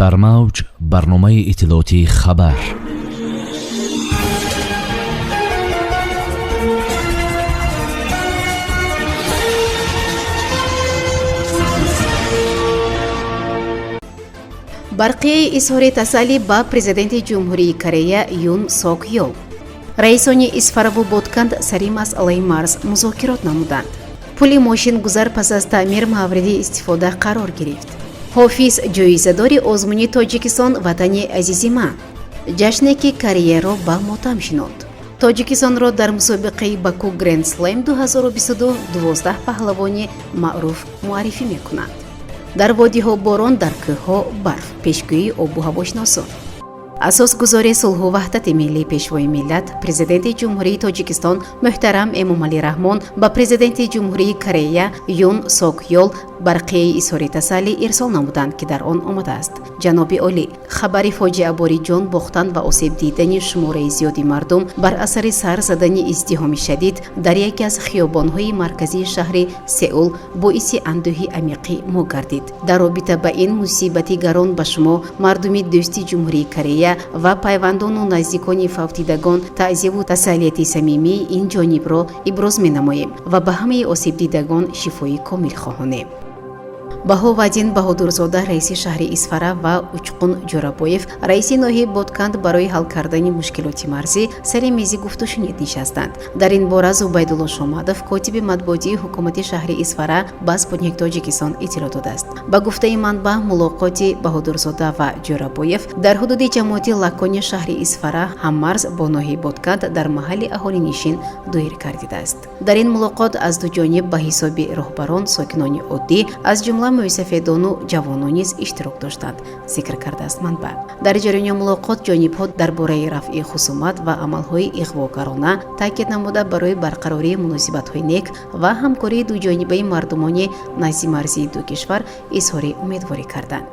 дар мавҷ барномаи иттилоотии хабар. барқияи изҳори таsalli ба президенти ҷумҳурии Корея Юн Сок Ёл. раисони Исфараву Бодканд сари масъалаи Марс музокирот намуданд. пули мошингузар пас аз таъмир мавриди истифода қарор гирифт. ҳофиз ҷоизадори озмуни Тоҷикистон ватани азизи ман. ҷашне ки Кореяро ба мотам шинод. Тоҷикистонро дар мусобиқаи Баку Гранд Слем 2022 12 паҳлавони маъруф муаррифӣ мекунанд. дар водиҳо борон, дар кӯҳҳо барф. пешгӯии обу ҳавошносон. асосгузори сулҳу ваҳдати миллӣ пешвои миллат президенти ҷумҳурии Тоҷикистон муҳтарам Эмомалӣ Раҳмон ба президенти ҷумҳурии Корея Юн Сок Ёл барқияи изҳори тасаллӣ ирсол намуданд, ки дар он омадааст: ҷаноби олӣ, хабари фоҷиабори ҷон бохтан ва осеб дидани шумораи зиёди мардум бар асари сар задани издиҳоми шадид дар яке аз хиёбонҳои марказии шаҳри Сеул боиси андӯҳи амиқи мо гардид. дар робита ба ин мусибати гарон ба шумо мардуми дӯсти ҷумҳурии Корея ва пайвандону наздикони фавтидагон таъзияву тасаллияти самимии ин ҷонибро иброз менамоем ва ба ҳамаи осебдидагон шифои комил хоҳонем. Баҳоваддин Баҳодурзода, раиси шаҳри Исфара ва Учқун Ҷорабоев, раиси ноҳияи Бодканд барои ҳал кардани мушкилоти марзӣ сари мези гуфтушунид нишастанд. дар ин бора Зубайдулло Шомадов, котиби матбуотии ҳукумати шаҳри Исфара ба Спутник Тоҷикистон иттилоъ додааст. ба гуфтаи манбаъ, мулоқоти Баҳодурзода ва Ҷорабоев дар ҳудуди ҷамоати Лакони шаҳри Исфара ҳаммарз бо ноҳияи Бодканд дар маҳалли аҳолинишин доир гардидааст. дар ин мулоқот аз ду ҷониб ба ҳисоби роҳбарон, сокинони оддӣ, аз ҷумла муисафедону ҷавонон низ иштирок доштанд, зикр кардааст манбаъ. дар ҷараёни мулоқот ҷонибҳо дар бораи рафъи хусумат ва амалҳои иғвогарона таъкид намуда барои барқарории муносибатҳои нек ва ҳамкории дуҷонибаи мардумони назди марзии ду кишвар изҳори умедворӣ карданд.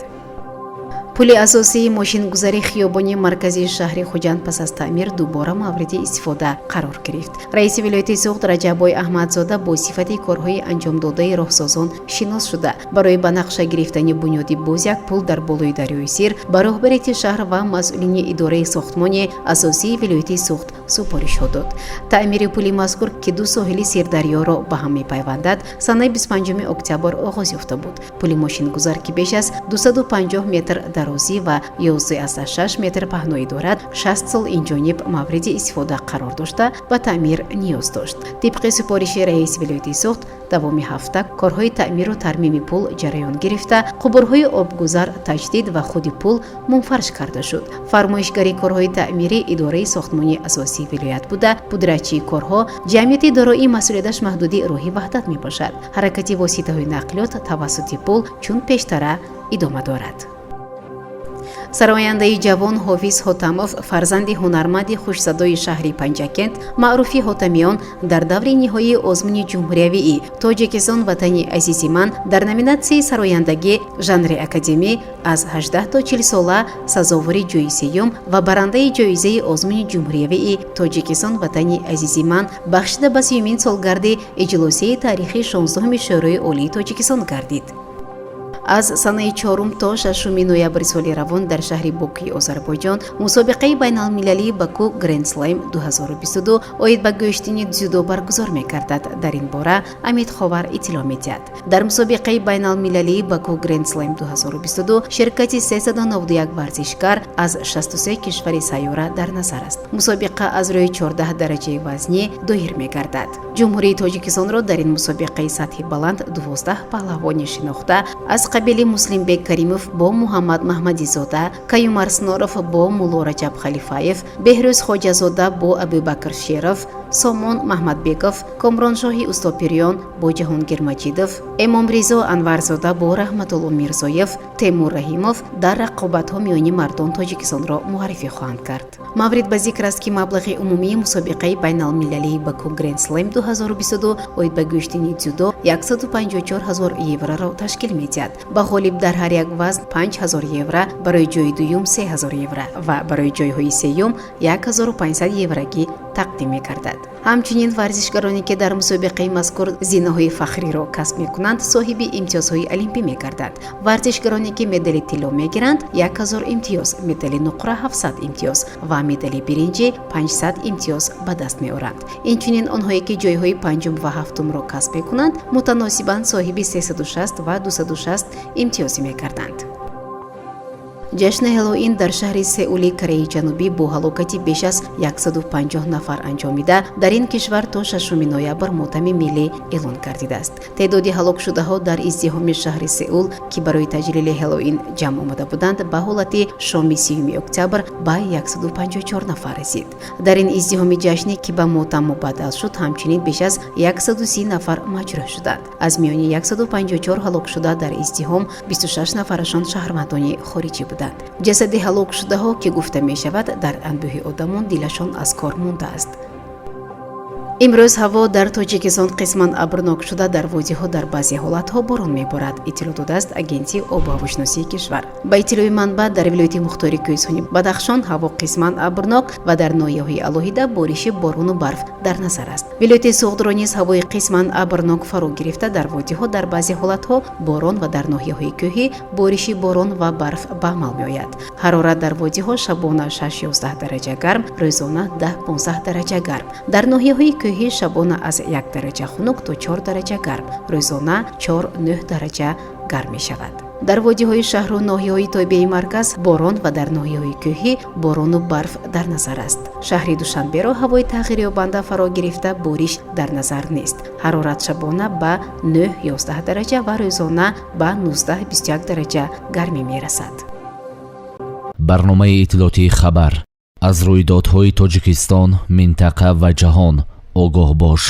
пули асосии мошингузари хиёбони марказии шаҳри Хуҷанд пас аз таъмир дубора мавриди истифода қарор гирифт. раиси вилояти Суғд Раҷаббой Аҳмадзода бо сифати корҳои анҷомдодаи роҳсозон шинос шуда, барои ба нақша гирифтани бунёди боз як пул дар болои дарёи Сир ба роҳбарияти шаҳр ва масъулини идораи сохтмони асосии вилояти Суғд супоришҳо дод. таъмири пули мазкур, ки ду соҳили Сирдарёро ба ҳам мепайвандад, санаи 25 октябр оғоз ёфта буд. пули мошингузар, ки беш аз 250 метр дарозӣ ва 11,6 метр паҳноӣ дорад, 60 сол инҷониб мавриди истифода қарор дошта, ба таъмир ниёз дошт. тибқи супориши раиси вилояти Суғд, давоми ҳафта корҳои таъмиру тармими пул ҷараён гирифта, қубурҳои обгузар таҷдид ва худи пул мунфарш карда шуд. фармоишгари корҳои таъмири идораи сохтмони асосии вилоят буда, пудратчии корҳо, ҷамъияти дорои масъулияташ маҳдуди роҳи ваҳдат мебошад. ҳаракати воситаҳои нақлиёт тавассути пул чун пештара идома дорад. сарояндаи ҷавон Ҳофиз Ҳотамов, фарзанди ҳунарманди хушсадои шаҳри Панҷакент, маъруфи Ҳотамиён, дар даври ниҳоии озмуни ҷумҳуриявии Тоҷикистон ватани азизи ман дар номинатсияи сарояндагӣ жанри академӣ аз 18 то 40 сола сазовори ҷойи сеюм ва барандаи ҷоизаи озмуни ҷумҳуриявии Тоҷикистон ватани азизи ман бахшида ба 30-мин солгарди иҷлосияи таърихи 16-уми Шӯрои Олии Тоҷикистон гардид. аз санаи 4 то 6 ноябри соли равон дар шаҳри Бокуи Озарбойҷон мусобиқаи байналмилалии Баку Гранд Слем 2022 оид ба гӯштини дзюдо баргузор мекардад. дар ин бора Амид Ховар иттилоъ медиҳад. дар мусобиқаи байналмилалии Баку Гранд Слем 2022 ширкати 391 варзишгар аз 63 кишвари сайёра дар назар аст. мусобиқа аз рӯи 14 дараҷаи вазнӣ доир мегардад. ҷумҳурии Тоҷикистонро дар ин мусобиқаи сатҳи баланд 12 паҳлавони шинохта аз қабили Муслимбек Каримов бо Муҳаммад Маҳмадизода, Каюм Арсноров бо Мулло Раҷаб Халифаев, Беҳрӯз Хоҷазода бо Абубакр Шеров, Сомон Маҳмадбеков, Комроншоҳи Устопирён бо Ҷаҳонгир Маҷидов, Эмомризо Анварзода бо Раҳматулло Мирзоев, Темур Раҳимов дар рақобатҳо миёни мардон Тоҷикистонро муаррифӣ хоҳанд кард. маврид ба зикр аст, ки маблағи умумии мусобиқаи байналмилалии Баку Гранд Слем 2022 оид ба гӯштини дзюдо 154 000 евроро ташкил медиҳад. ба ғолиб дар ҳар як вазн 5 000 евро, барои ҷои дуюм 3 000 евро ва барои ҷойҳои сеюм 1500 еврогӣ тақдим мекардад. ҳамчунин варзишгароне ки дар мусобиқаи мазкур зинаҳои фахриро касб мекунанд соҳиби имтиёзҳои олимпӣ мегарданд. варзишгароне ки медали тилло мегиранд 1000 имтиёз, медали нуқра 700 имтиёз ва медали биринҷӣ 500 имтиёз ба даст меоранд. инчунин онҳое ки ҷойҳои панҷум ва ҳафтумро касб мекунанд мутаносибан соҳиби 360 ва 260 имтиёзӣ мегарданд. ҷашни ҳеллоуин дар шаҳри сеули Кореяи Ҷанубӣ бо ҳалокати беш аз 150 нафар анҷомида, дар ин кишвар то 6 ноябр мотами миллӣ эълон гардидааст. теъдоди ҳалокшудаҳо дар издиҳоми шаҳри Сеул ки барои таҷлили ҳеллоуин ҷамъ омада буданд ба ҳолати шоми 3 октябр ба 154 нафар расид. дар ин издиҳоми ҷашнӣ ки ба мотам мубаддал шуд, ҳамчунин беш аз 130 нафар маҷрӯҳ шуданд. аз миёни 154 ҳалокшуда дар издиҳом 26 нафарашон шаҳрвандони хориҷӣ буданд. ҷасади ҳалокшудаҳо ки гуфта мешавад дар анбӯҳи одамон дилашон аз кор мондааст. имрӯз ҳаво дар тоҷикистон қисман абрнок шуда дар водиҳо дар баъзе ҳолатҳо борон меборад, иттилоъ додааст агентии обу ҳавошиносии кишвар. ба иттилои манбаъ, дар вилояти мухтори кӯҳистони Бадахшон ҳаво қисман абрнок ва дар ноҳияҳои алоҳида бориши борону барф дар назар аст. вилояти Суғдро низ ҳавои қисман абрнок фаро гирифта, дар водиҳо дар баъзе ҳолатҳо борон ва дар ноҳияҳои кӯҳӣ бориши борон ва барф ба амал меояд. ҳарорат дар водиҳо шабона 6-11 дараҷа гарм, рӯзона 10-15 дараҷа гарм. дар ноҳияҳои кӯҳӣ шабона аз 1 дараҷа хунук то 4 дараҷа гарм, рӯзона 4-9 дараҷа гарм мешавад. дар водиҳои шаҳру ноҳияҳои тобеи марказ борон ва дар ноҳияҳои кӯҳӣ борону барф дар назар аст. шаҳри Душанберо ҳавои тағйирёбанда фаро гирифта, бориш дар назар нест. ҳарорат шабона ба 9-11 дараҷа ва рӯзона ба 19-21 дараҷа гармӣ мерасад. барномаи иттилоотии хабар аз рӯйдодҳои Тоҷикистон, минтақа ва ҷаҳон огоҳ бош.